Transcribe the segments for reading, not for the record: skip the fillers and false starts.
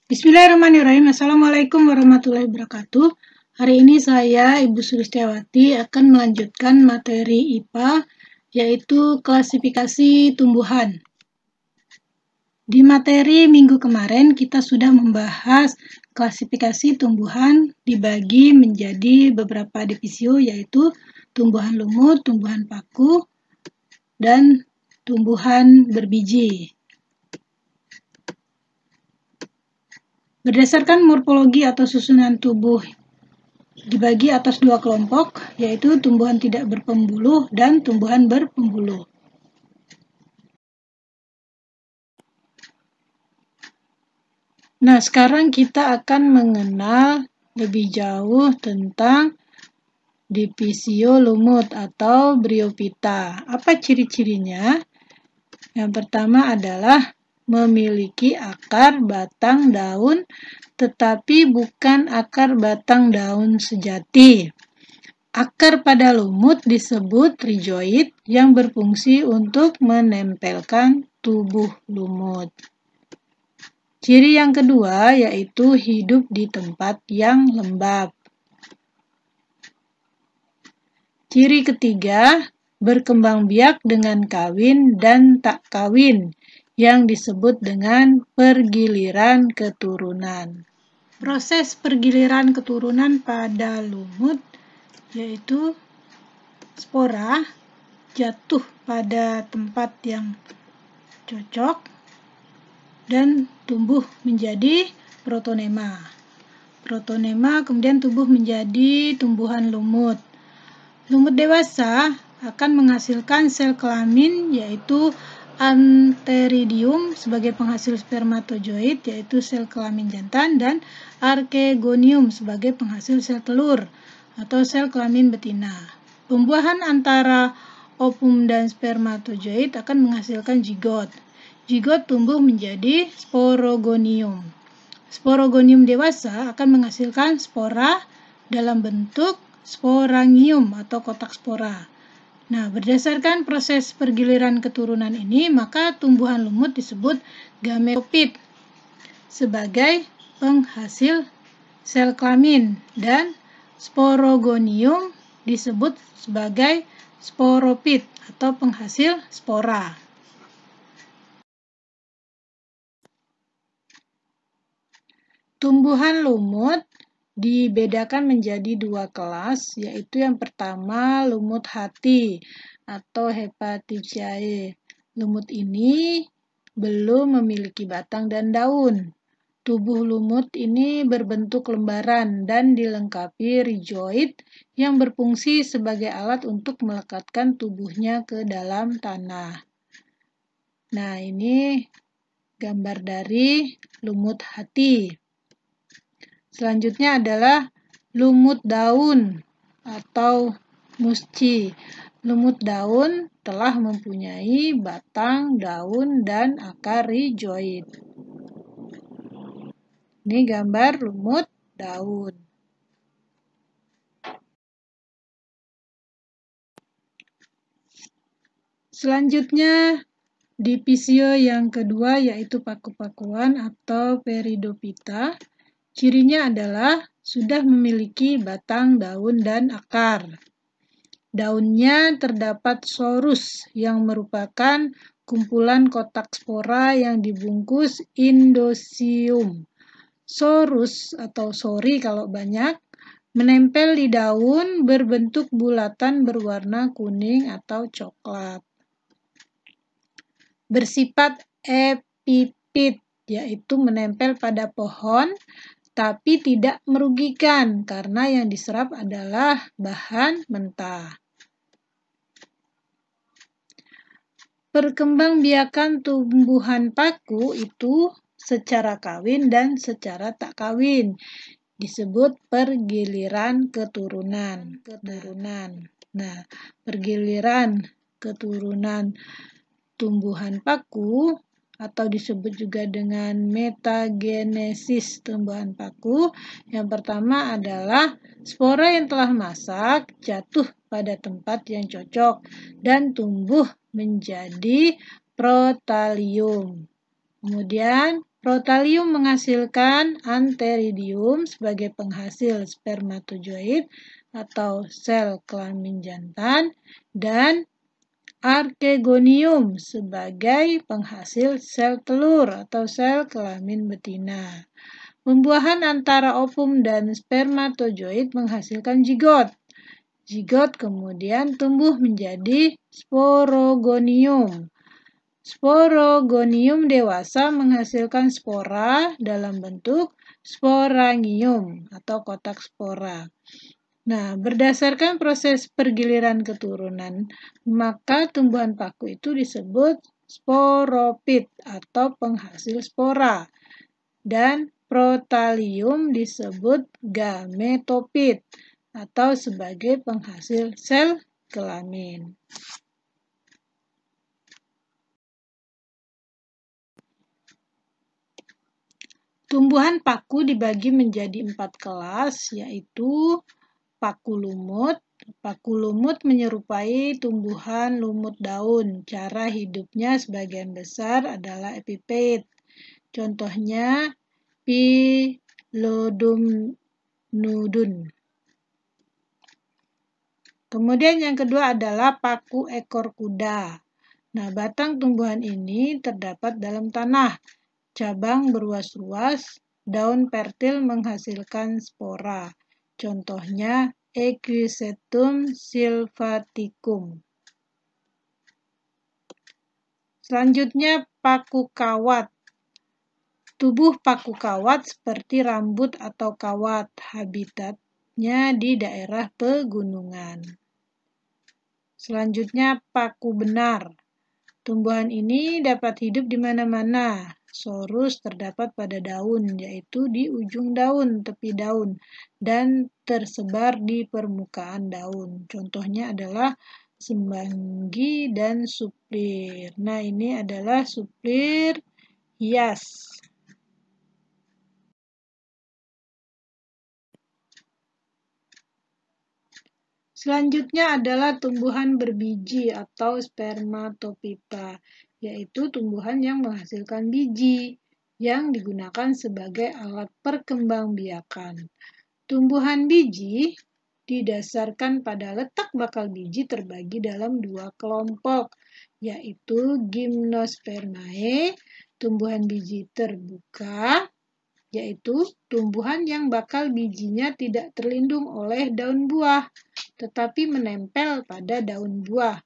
Bismillahirrahmanirrahim. Assalamualaikum warahmatullahi wabarakatuh. Hari ini saya, Ibu Sulistiawati, akan melanjutkan materi IPA, yaitu klasifikasi tumbuhan. Di materi minggu kemarin, kita sudah membahas klasifikasi tumbuhan dibagi menjadi beberapa divisio, yaitu tumbuhan lumut, tumbuhan paku, dan tumbuhan berbiji. Berdasarkan morfologi atau susunan tubuh dibagi atas dua kelompok, yaitu tumbuhan tidak berpembuluh dan tumbuhan berpembuluh. Nah, sekarang kita akan mengenal lebih jauh tentang divisio lumut atau Bryophyta. Apa ciri-cirinya? Yang pertama adalah memiliki akar batang daun, tetapi bukan akar batang daun sejati. Akar pada lumut disebut rhizoid yang berfungsi untuk menempelkan tubuh lumut. Ciri yang kedua yaitu hidup di tempat yang lembab. Ciri ketiga, berkembang biak dengan kawin dan tak kawin yang disebut dengan pergiliran keturunan. Proses pergiliran keturunan pada lumut yaitu spora jatuh pada tempat yang cocok dan tumbuh menjadi protonema. Protonema kemudian tumbuh menjadi tumbuhan lumut. Lumut dewasa akan menghasilkan sel kelamin yaitu antheridium sebagai penghasil spermatozoid yaitu sel kelamin jantan dan archegonium sebagai penghasil sel telur atau sel kelamin betina. Pembuahan antara ovum dan spermatozoid akan menghasilkan zigot. Zigot tumbuh menjadi sporogonium. Sporogonium dewasa akan menghasilkan spora dalam bentuk sporangium atau kotak spora. Nah, berdasarkan proses pergiliran keturunan ini, maka tumbuhan lumut disebut gametofit sebagai penghasil sel kelamin dan sporogonium disebut sebagai sporopit atau penghasil spora. Tumbuhan lumut dibedakan menjadi dua kelas, yaitu yang pertama lumut hati atau Hepaticaceae. Lumut ini belum memiliki batang dan daun. Tubuh lumut ini berbentuk lembaran dan dilengkapi rhizoid yang berfungsi sebagai alat untuk melekatkan tubuhnya ke dalam tanah. Nah, ini gambar dari lumut hati. Selanjutnya adalah lumut daun atau musci. Lumut daun telah mempunyai batang, daun, dan akar rhizoid. Ini gambar lumut daun. Selanjutnya, divisio yang kedua yaitu paku-pakuan atau Peridophyta. Cirinya adalah sudah memiliki batang, daun, dan akar. Daunnya terdapat sorus yang merupakan kumpulan kotak spora yang dibungkus indosium. Sorus atau sori kalau banyak menempel di daun berbentuk bulatan berwarna kuning atau coklat. Bersifat epifit yaitu menempel pada pohon tapi tidak merugikan karena yang diserap adalah bahan mentah. Perkembangbiakan tumbuhan paku itu secara kawin dan secara tak kawin disebut pergiliran keturunan. Nah, pergiliran keturunan tumbuhan paku atau disebut juga dengan metagenesis tumbuhan paku. Yang pertama adalah spora yang telah masak jatuh pada tempat yang cocok dan tumbuh menjadi protalium. Kemudian Protalium menghasilkan antheridium sebagai penghasil spermatozoid atau sel kelamin jantan dan archegonium sebagai penghasil sel telur atau sel kelamin betina. Pembuahan antara ovum dan spermatozoid menghasilkan zigot. Zigot kemudian tumbuh menjadi sporogonium. Sporogonium dewasa menghasilkan spora dalam bentuk sporangium atau kotak spora. Nah, berdasarkan proses pergiliran keturunan, maka tumbuhan paku itu disebut sporopit atau penghasil spora. Dan protalium disebut gametopit atau sebagai penghasil sel kelamin. Tumbuhan paku dibagi menjadi 4 kelas, yaitu paku lumut. Paku lumut menyerupai tumbuhan lumut daun. Cara hidupnya sebagian besar adalah epipet. Contohnya Philodon nudun. Kemudian yang kedua adalah paku ekor kuda. Nah, batang tumbuhan ini terdapat dalam tanah. Cabang berruas-ruas, daun pertil menghasilkan spora. Contohnya Equisetum sylvaticum. Selanjutnya paku kawat. Tubuh paku kawat seperti rambut atau kawat, habitatnya di daerah pegunungan. Selanjutnya paku benar. Tumbuhan ini dapat hidup di mana-mana. Sorus terdapat pada daun, yaitu di ujung daun, tepi daun, dan tersebar di permukaan daun. Contohnya adalah semanggi dan suplir. Nah, ini adalah suplir hias. Selanjutnya adalah tumbuhan berbiji atau spermatopita, yaitu tumbuhan yang menghasilkan biji yang digunakan sebagai alat perkembangbiakan. Tumbuhan biji didasarkan pada letak bakal biji terbagi dalam 2 kelompok, yaitu gymnospermae, tumbuhan biji terbuka, yaitu tumbuhan yang bakal bijinya tidak terlindung oleh daun buah, tetapi menempel pada daun buah.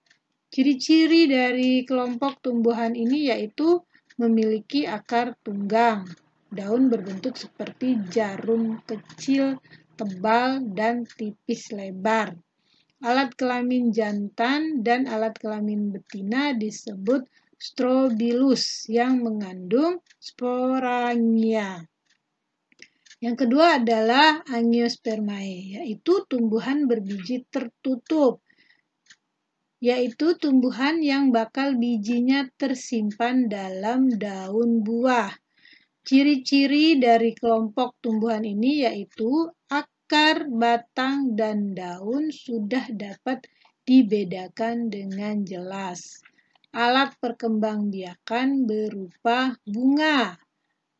Ciri-ciri dari kelompok tumbuhan ini yaitu memiliki akar tunggang, daun berbentuk seperti jarum kecil, tebal, dan tipis lebar. Alat kelamin jantan dan alat kelamin betina disebut strobilus yang mengandung sporangia. Yang kedua adalah angiospermae, yaitu tumbuhan berbiji tertutup, yaitu tumbuhan yang bakal bijinya tersimpan dalam daun buah. Ciri-ciri dari kelompok tumbuhan ini yaitu akar, batang, dan daun sudah dapat dibedakan dengan jelas. Alat perkembangbiakan berupa bunga.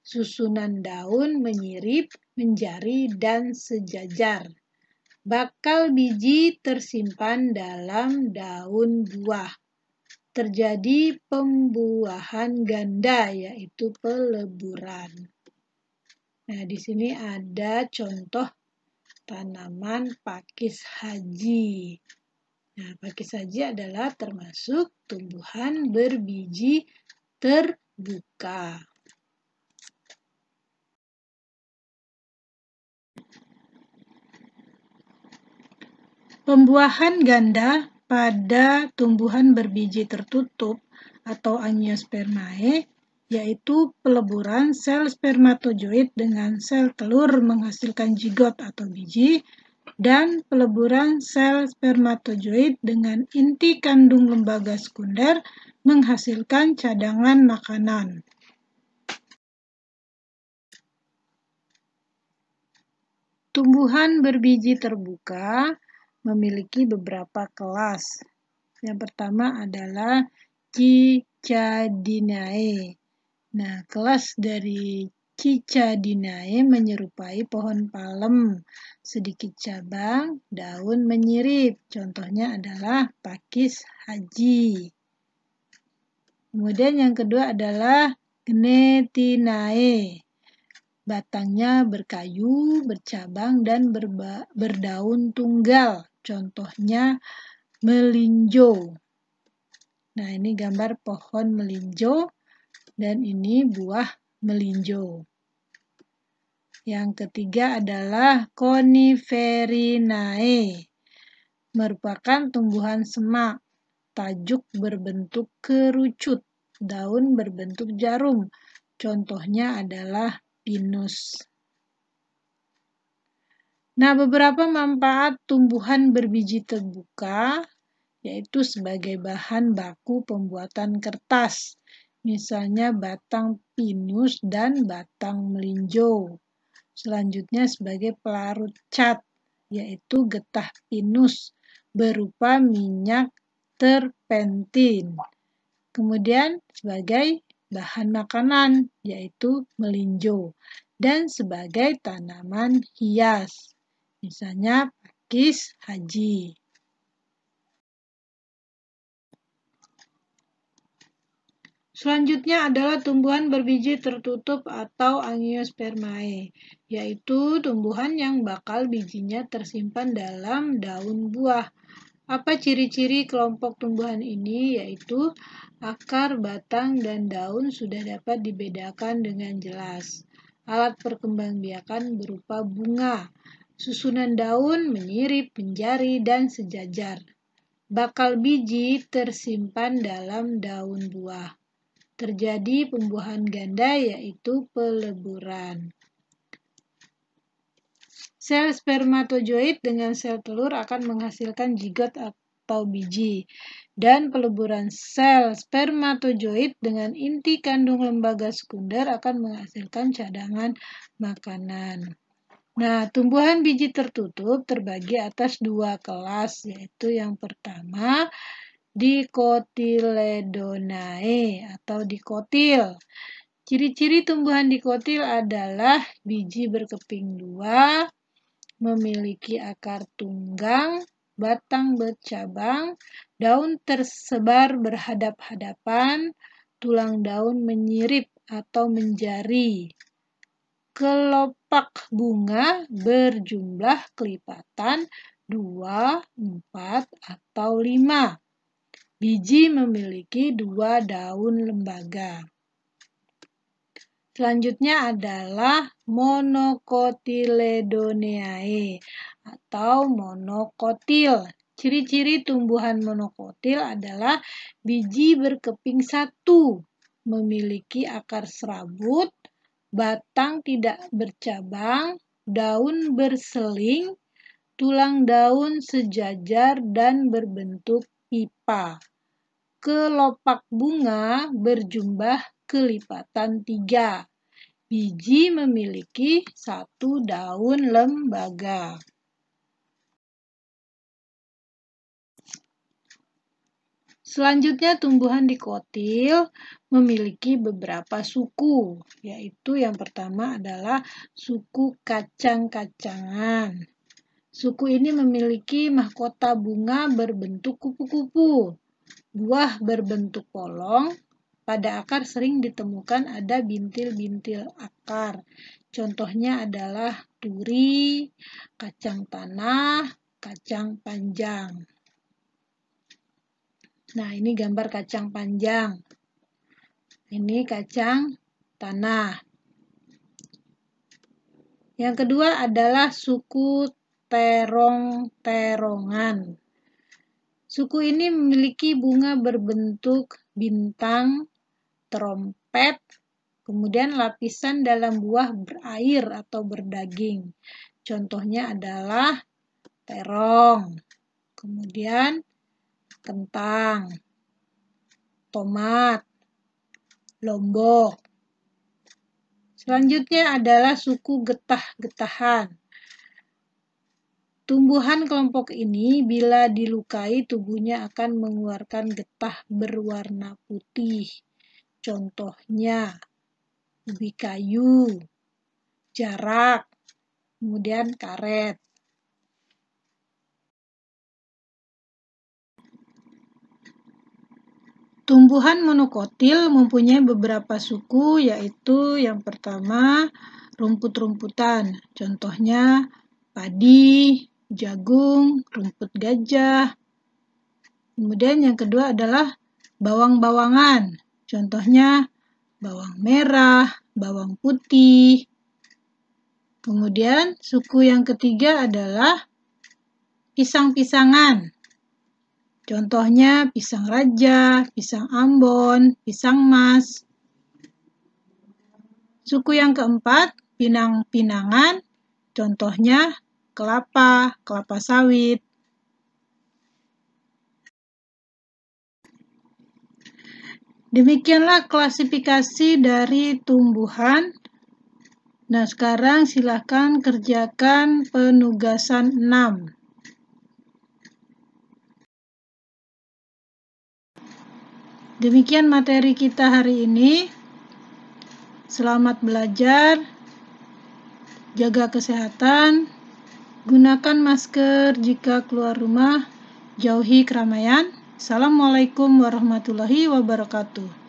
Susunan daun menyirip, menjari, dan sejajar. Bakal biji tersimpan dalam daun buah. Terjadi pembuahan ganda, yaitu peleburan. Nah, di sini ada contoh tanaman pakis haji. Nah, pakis haji adalah termasuk tumbuhan berbiji terbuka. Pembuahan ganda pada tumbuhan berbiji tertutup atau angiospermae yaitu peleburan sel spermatozoid dengan sel telur menghasilkan zigot atau biji dan peleburan sel spermatozoid dengan inti kandung lembaga sekunder menghasilkan cadangan makanan. Tumbuhan berbiji terbuka memiliki beberapa kelas. Yang pertama adalah Cicadinae. Nah, kelas dari Cicadinae menyerupai pohon palem, sedikit cabang, daun menyirip. Contohnya adalah Pakis Haji. Kemudian yang kedua adalah Gnetinae. Batangnya berkayu, bercabang, dan berdaun tunggal. Contohnya melinjo. Nah, ini gambar pohon melinjo dan ini buah melinjo. Yang ketiga adalah Coniferinae, merupakan tumbuhan semak, tajuk berbentuk kerucut, daun berbentuk jarum. Contohnya adalah pinus. Nah, beberapa manfaat tumbuhan berbiji terbuka yaitu sebagai bahan baku pembuatan kertas, misalnya batang pinus dan batang melinjo. Selanjutnya sebagai pelarut cat, yaitu getah pinus berupa minyak terpentin. Kemudian sebagai bahan makanan, yaitu melinjo. Dan sebagai tanaman hias, misalnya pakis haji. Selanjutnya adalah tumbuhan berbiji tertutup atau Angiospermae, yaitu tumbuhan yang bakal bijinya tersimpan dalam daun buah. Apa ciri-ciri kelompok tumbuhan ini? Yaitu akar, batang, dan daun sudah dapat dibedakan dengan jelas. Alat perkembangbiakan berupa bunga, susunan daun menyirip, menjari, dan sejajar. Bakal biji tersimpan dalam daun buah. Terjadi pembuahan ganda yaitu peleburan. Sel spermatozoid dengan sel telur akan menghasilkan zigot atau biji, dan peleburan sel spermatozoid dengan inti kandung lembaga sekunder akan menghasilkan cadangan makanan. Nah, tumbuhan biji tertutup terbagi atas dua kelas, yaitu yang pertama Dicotyledonae atau dikotil. Ciri-ciri tumbuhan dikotil adalah biji berkeping dua, memiliki akar tunggang, batang bercabang, daun tersebar berhadap-hadapan, tulang daun menyirip atau menjari. Kelopak bunga berjumlah kelipatan 2, 4, atau 5. Biji memiliki 2 daun lembaga. Selanjutnya adalah Monocotyledoneae atau monokotil. Ciri-ciri tumbuhan monokotil adalah biji berkeping satu, memiliki akar serabut, batang tidak bercabang, daun berseling, tulang daun sejajar dan berbentuk pipa. Kelopak bunga berjumlah kelipatan 3. Biji memiliki 1 daun lembaga. Selanjutnya tumbuhan dikotil memiliki beberapa suku, yaitu yang pertama adalah suku kacang-kacangan. Suku ini memiliki mahkota bunga berbentuk kupu-kupu. Buah berbentuk polong, pada akar sering ditemukan ada bintil-bintil akar. Contohnya adalah duri, kacang tanah, kacang panjang. Nah, ini gambar kacang panjang. Ini kacang tanah. Yang kedua adalah suku terong-terongan. Suku ini memiliki bunga berbentuk bintang, trompet, kemudian lapisan dalam buah berair atau berdaging. Contohnya adalah terong, kemudian kentang, tomat, lombok. Selanjutnya adalah suku getah-getahan. Tumbuhan kelompok ini bila dilukai tubuhnya akan mengeluarkan getah berwarna putih. Contohnya ubi kayu, jarak, kemudian karet. Tumbuhan monokotil mempunyai beberapa suku, yaitu yang pertama rumput-rumputan, contohnya padi, jagung, rumput gajah. Kemudian yang kedua adalah bawang-bawangan, contohnya bawang merah, bawang putih. Kemudian suku yang ketiga adalah pisang-pisangan. Contohnya pisang raja, pisang ambon, pisang mas. Suku yang keempat, pinang-pinangan. Contohnya kelapa, kelapa sawit. Demikianlah klasifikasi dari tumbuhan. Nah, sekarang silakan kerjakan penugasan 6. Demikian materi kita hari ini. Selamat belajar, jaga kesehatan, gunakan masker jika keluar rumah, jauhi keramaian. Assalamualaikum warahmatullahi wabarakatuh.